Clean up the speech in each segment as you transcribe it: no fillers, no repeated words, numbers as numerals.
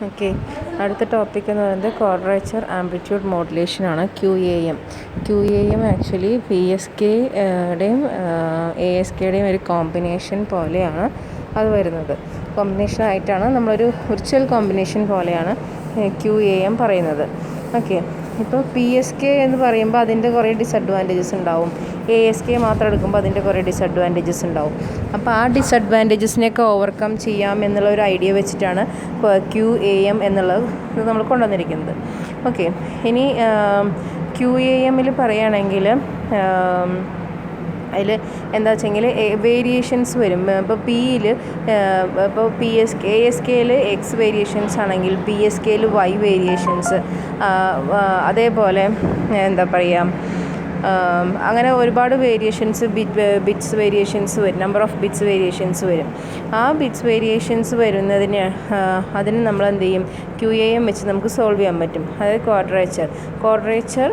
Okay, അടുത്ത topic എന്ന് പറയുന്നത് ക്വാഡ്രേച്ചർ ആംപ്ലിറ്റ്യൂഡ് മോഡുലേഷനാണ്. Q A M actually P S കെയുടെയും എ എസ് കെയുടെയും ഒരു കോമ്പിനേഷൻ പോലെയാണ് അത് വരുന്നത്. കോമ്പിനേഷനായിട്ടാണ് നമ്മളൊരു വിർച്വൽ കോമ്പിനേഷൻ പോലെയാണ് ക്യു എ എം പറയുന്നത്. ഓക്കെ, ഇപ്പോൾ പി എസ് കെ എന്ന് പറയുമ്പോൾ അതിൻ്റെ കുറേ ഡിസഡ്വാൻറ്റേജസ് ഉണ്ടാവും. എ എസ് കെ മാത്രം എടുക്കുമ്പോൾ അതിൻ്റെ കുറേ ഡിസഡ്വാൻറ്റേജസ് ഉണ്ടാവും. അപ്പോൾ ആ ഡിസഡ്വാൻറ്റേജസിനെയൊക്കെ ഓവർകം ചെയ്യാം എന്നുള്ള ഒരു ഐഡിയ വെച്ചിട്ടാണ് ക്യു എ എം എന്നുള്ളത് നമ്മൾ കൊണ്ടുവന്നിരിക്കുന്നത്. ഓക്കെ, ഇനി ക്യു എ എമ്മിൽ പറയുകയാണെങ്കിൽ അതിൽ എന്താ വെച്ചെങ്കിൽ വേരിയേഷൻസ് വരും. ഇപ്പോൾ പിയിൽ ഇപ്പോൾ എ എസ് കെയിൽ എക്സ് വേരിയേഷൻസ് ആണെങ്കിൽ പി എസ് കെയിൽ വൈ വേരിയേഷൻസ്, അതേപോലെ എന്താ പറയുക, അങ്ങനെ ഒരുപാട് വേരിയേഷൻസ് ബിറ്റ്സ് വേരിയേഷൻസ് വരും. നമ്പർ ഓഫ് ബിറ്റ്സ് വേരിയേഷൻസ് വരും. ആ ബിറ്റ്സ് വേരിയേഷൻസ് വരുന്നതിന് അതിന് നമ്മൾ എന്ത് ചെയ്യും, ക്യു എ എം വെച്ച് നമുക്ക് സോൾവ് ചെയ്യാൻ പറ്റും. അതായത് ക്വാഡ്രേച്ചർ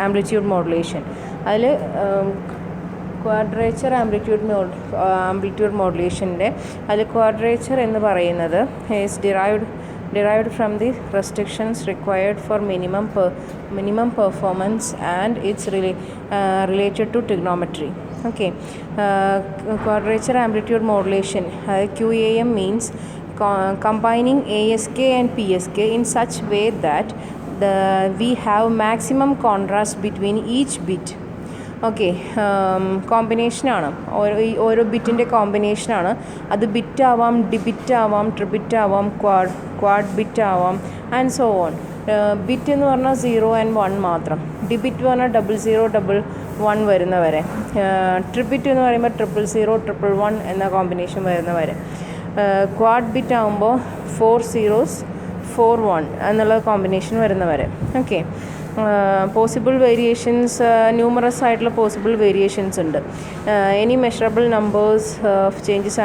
ആംപ്ലിറ്റ്യൂഡ് മോഡുലേഷൻ. അതിൽ ക്വാഡ്രേച്ചർ ആംപ്ലിറ്റ്യൂഡ് മോഡുലേഷൻ്റെ അതിൽ ക്വാഡ്രേച്ചർ എന്ന് പറയുന്നത് is derived from the restrictions required for minimum performance and it's related to trigonometry. Okay, quadrature amplitude modulation QAM means combining ASK and PSK in such way that we have maximum contrast between each bit. Okay, കോമ്പിനേഷനാണ്, ഓരോ ബിറ്റിൻ്റെ കോമ്പിനേഷനാണ്. അത് bit ആവാം, ഡിബിറ്റ് ആവാം, ട്രിബിറ്റ് ആവാം, quad bit ആവാം and so on. Bit എന്ന് പറഞ്ഞാൽ 0 and 1 മാത്രം. ഡിബിറ്റ് പറഞ്ഞാൽ 00, 11 വരുന്നവരെ. ട്രിബിറ്റ് എന്ന് പറയുമ്പോൾ 000, 111 എന്ന കോമ്പിനേഷൻ വരുന്നവരെ. ക്വാഡ് ബിറ്റ് ആകുമ്പോൾ 4 zeros 41 എന്നുള്ള കോമ്പിനേഷൻ വരുന്നവരെ. ഓക്കെ, പോസിബിൾ വേരിയേഷൻസ്, ന്യൂമറസ് ആയിട്ടുള്ള പോസിബിൾ വേരിയേഷൻസ് ഉണ്ട്. Any measurable numbers of changes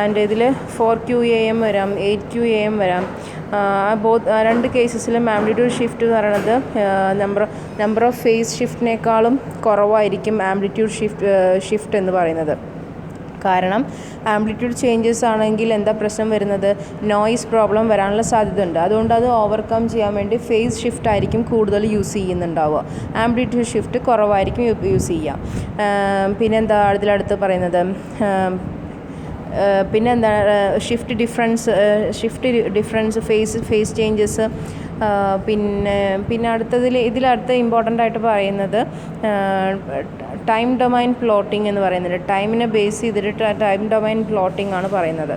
and ഇതിൽ 4 QAM വരാം, 8 QAM വരാം. രണ്ട് കേസസിലും ആംപ്ലിറ്റ്യൂഡ് ഷിഫ്റ്റ് എന്ന് പറയുന്നത് നമ്പർ ഓഫ് ഫേസ് ഷിഫ്റ്റിനേക്കാളും കുറവായിരിക്കും ആംപ്ലിറ്റ്യൂഡ് ഷിഫ്റ്റ് എന്ന് പറയുന്നത്. കാരണം ആംപ്ലിറ്റ്യൂഡ് ചേഞ്ചസ് ആണെങ്കിൽ എന്താ പ്രശ്നം വരുന്നത്, നോയ്സ് പ്രോബ്ലം വരാനുള്ള സാധ്യത ഉണ്ട്. അതുകൊണ്ട് അത് ഓവർകം ചെയ്യാൻ വേണ്ടി ഫേസ് ഷിഫ്റ്റ് ആയിരിക്കും കൂടുതൽ യൂസ് ചെയ്യുന്നുണ്ടാവുക, ആംപ്ലിറ്റ്യൂഡ് ഷിഫ്റ്റ് കുറവായിരിക്കും യൂസ് ചെയ്യുക. പിന്നെന്താ ഇതിലടുത്ത് പറയുന്നത്, പിന്നെന്താണ് ഷിഫ്റ്റ് ഡിഫറൻസ് ഫേസ് ചേഞ്ചസ്. പിന്നെ ഇതിലടുത്ത് ഇമ്പോർട്ടൻ്റ് ആയിട്ട് പറയുന്നത് ടൈം ഡൊമൈൻ പ്ലോട്ടിംഗ് എന്ന് പറയുന്നുണ്ട്. ടൈമിനെ ബേസ് ചെയ്തിട്ട് ടൈം ഡൊമൈൻ പ്ലോട്ടിംഗ് ആണ് പറയുന്നത്.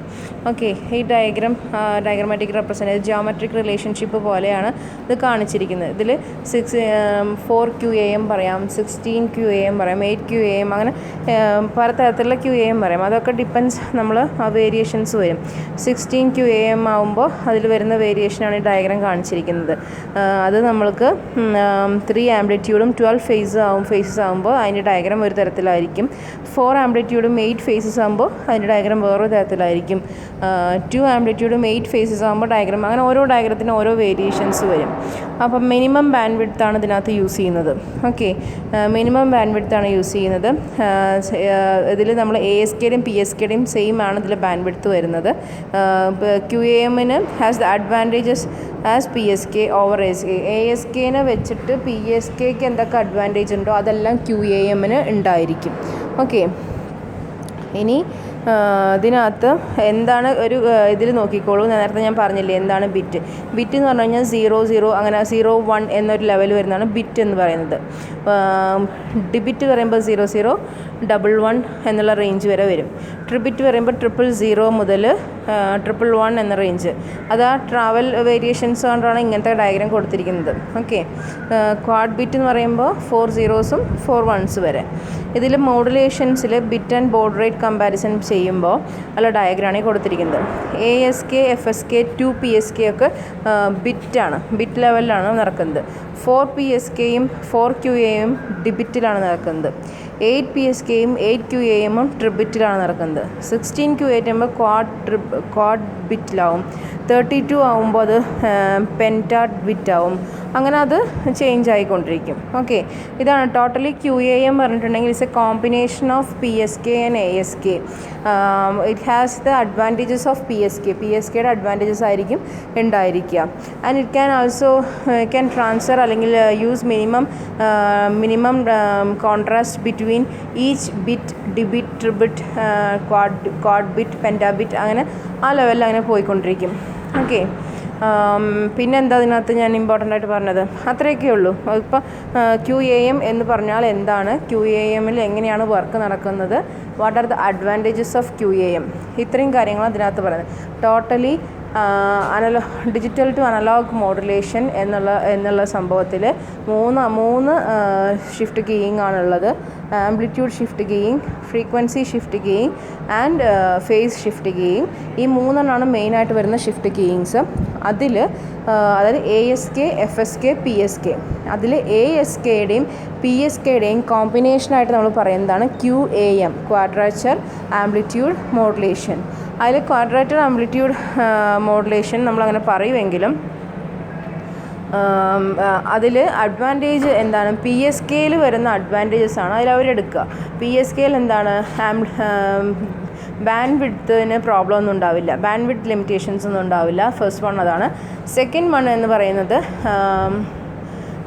ഓക്കെ, ഈ ഡയഗ്രമാറ്റിക് റെപ്രസെൻറ്റ് ജിയോമെട്രിക് റിലേഷൻഷിപ്പ് പോലെയാണ് ഇത് കാണിച്ചിരിക്കുന്നത്. ഇതിൽ 4 QAM പറയാം, 16 QAM പറയാം, 8 QAM, അങ്ങനെ പലതരത്തിലുള്ള QAM പറയാം. അതൊക്കെ ഡിപ്പെൻസ് നമ്മൾ ആ വേരിയേഷൻസ് വരും. 16 QAM ആകുമ്പോൾ അതിൽ വരുന്ന വേരിയേഷനാണ് ഈ ഡയഗ്രാം കാണിച്ചിരിക്കുന്നത്. അത് നമ്മൾക്ക് 3 ആംപ്ലിറ്റ്യൂഡും 12 ഫേസസ് ആകുമ്പോൾ അതിൻ്റെ ഡയഗ്രാം ഒരു തരത്തിലായിരിക്കും. 4 ആംപ്ലിറ്റ്യൂഡും 8 ഫേസസ് ആകുമ്പോൾ അതിൻ്റെ ഡയഗ്രാം വേറൊരു തരത്തിലായിരിക്കും. 2 ആംപ്ലിറ്റ്യൂഡും 8 ഫേസസ് ആകുമ്പോൾ ഡയഗ്രാം, അങ്ങനെ ഓരോ ഡയഗ്രത്തിനും ഓരോ വേരിയേഷൻസ് വരും. അപ്പം മിനിമം ബാൻഡ് വിഡ്ത്താണ് ഇതിനകത്ത് യൂസ് ചെയ്യുന്നത്. ഓക്കെ, മിനിമം ബാൻഡ് വിഡ്ത്താണ് യൂസ് ചെയ്യുന്നത്. ഇതിൽ നമ്മൾ ASKയുടെയും PSKയുടെയും സെയിം ആണ് ഇതിൽ ബാൻഡ് വിഡ്ത്ത് വരുന്നത്. QAMന് has the advantages as PSK over ASK. ASKനെ വെച്ചിട്ട് PSKക്ക് എന്തൊക്കെ അഡ്വാൻറ്റേജ് ഉണ്ടോ അതെല്ലാം QAMന് ഉണ്ടായിരിക്കും. ഓക്കെ, ഇനി ഇതിനകത്ത് എന്താണ് ഒരു ഇതിൽ നോക്കിക്കോളൂ. നേരത്തെ ഞാൻ പറഞ്ഞില്ലേ എന്താണ് ബിറ്റ് എന്ന് പറഞ്ഞു കഴിഞ്ഞാൽ 00 അങ്ങനെ 01 എന്നൊരു ലെവൽ വരുന്നതാണ് ബിറ്റ് എന്ന് പറയുന്നത്. ഡിബിറ്റ് പറയുമ്പോൾ 00, 11 എന്നുള്ള റേഞ്ച് വരെ വരും. ട്രിബിറ്റ് പറയുമ്പോൾ 000 മുതൽ 111 എന്ന റേഞ്ച്. അത് ആ ട്രാവൽ വേരിയേഷൻസ് കൊണ്ടാണ് ഇങ്ങനത്തെ ഡയഗ്രാം കൊടുത്തിരിക്കുന്നത്. ഓക്കെ, ക്വാഡ് ബിറ്റ് എന്ന് പറയുമ്പോൾ 4 zeros 4 ones വരെ. ഇതിൽ മോഡുലേഷൻസിൽ bit and baud rate comparison ചെയ്യുമ്പോൾ ഉള്ള ഡയഗ്രാമാണ് കൊടുത്തിരിക്കുന്നത്. ASK, FSK, 2 PSK ഒക്കെ ബിറ്റ് ലെവലിലാണ് നടക്കുന്നത്. 4 PSKയും 4 QAയും ഡിബിറ്റിലാണ് നടക്കുന്നത്. 8 PSKയും 8 QAMഉം ട്രിബിറ്റിലാണ് നടക്കുന്നത്. 16 QAM ക്വാഡ് ബിറ്റിലാവും. 32 ആകുമ്പോൾ അത് പെൻറ്റാ ബിറ്റാവും. അങ്ങനെ അത് ചേഞ്ച് ആയിക്കൊണ്ടിരിക്കും. ഓക്കെ, ഇതാണ് ടോട്ടലി QAM പറഞ്ഞിട്ടുണ്ടെങ്കിൽ it's a combination of PSK and ASK. It has the advantages of PSKയുടെ അഡ്വാൻറ്റേജസ് ആയിരിക്കും ഉണ്ടായിരിക്കുക. And it can also can transfer അല്ലെങ്കിൽ use minimum contrast between each bit, dibit, tribit, quad bit, pentabit, അങ്ങനെ ആ ലെവലിൽ അങ്ങനെ പോയിക്കൊണ്ടിരിക്കും. ഓക്കെ, പിന്നെന്താ അതിനകത്ത് ഞാൻ ഇമ്പോർട്ടൻ്റ് ആയിട്ട് പറഞ്ഞത്? അത്രയൊക്കെ ഉള്ളൂ. ഇപ്പോൾ QAM എന്ന് പറഞ്ഞാൽ എന്താണ്, QAMൽ എങ്ങനെയാണ് വർക്ക് നടക്കുന്നത്, what are the advantages of QAM, ഇത്രയും കാര്യങ്ങൾ അതിനകത്ത് പറയുന്നത്. Totally digital to analogue modulation എന്നുള്ള സംഭവത്തിൽ മൂന്ന് ഷിഫ്റ്റ് കീയിങ് ആണുള്ളത്. Amplitude shift keying, frequency shift keying and phase shift keying. ഈ മൂന്നെണ്ണമാണ് മെയിനായിട്ട് വരുന്ന ഷിഫ്റ്റ് കീയിങ്സ്. അതിൽ അതായത് ASK, FSK, PSK. അതിൽ ASKയുടെയും PSKയുടെയും കോമ്പിനേഷനായിട്ട് നമ്മൾ പറയുന്നതാണ് QAM, ക്വാഡ്രാച്ചർ ആംപ്ലിറ്റ്യൂഡ് മോഡുലേഷൻ. അതിൽ ക്വാഡ്രാച്ചർ ആംപ്ലിറ്റ്യൂഡ് മോഡുലേഷൻ നമ്മളങ്ങനെ പറയുമെങ്കിലും അതിൽ അഡ്വാൻറ്റേജ് എന്താണ്, PSKയിൽ വരുന്ന അഡ്വാൻറ്റേജസ് ആണ് അതിലവരെടുക്കുക. PSKയിൽ എന്താണ്, ബാൻഡ് വിഡ്ത്തിന് പ്രോബ്ലം ഒന്നും ഉണ്ടാവില്ല, ബാൻഡ് വിഡ്ത്ത് ലിമിറ്റേഷൻസ് ഒന്നും ഉണ്ടാവില്ല. ഫസ്റ്റ് വൺ അതാണ്. സെക്കൻഡ് വൺ എന്ന് പറയുന്നത്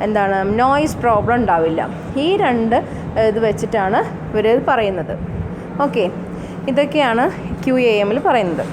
എന്താണ്, നോയ്സ് പ്രോബ്ലം ഉണ്ടാവില്ല. ഈ രണ്ട് ഇത് വെച്ചിട്ടാണ് ഇവർ പറയുന്നത്. ഓക്കെ, ഇതൊക്കെയാണ് QAMൽ പറയുന്നത്.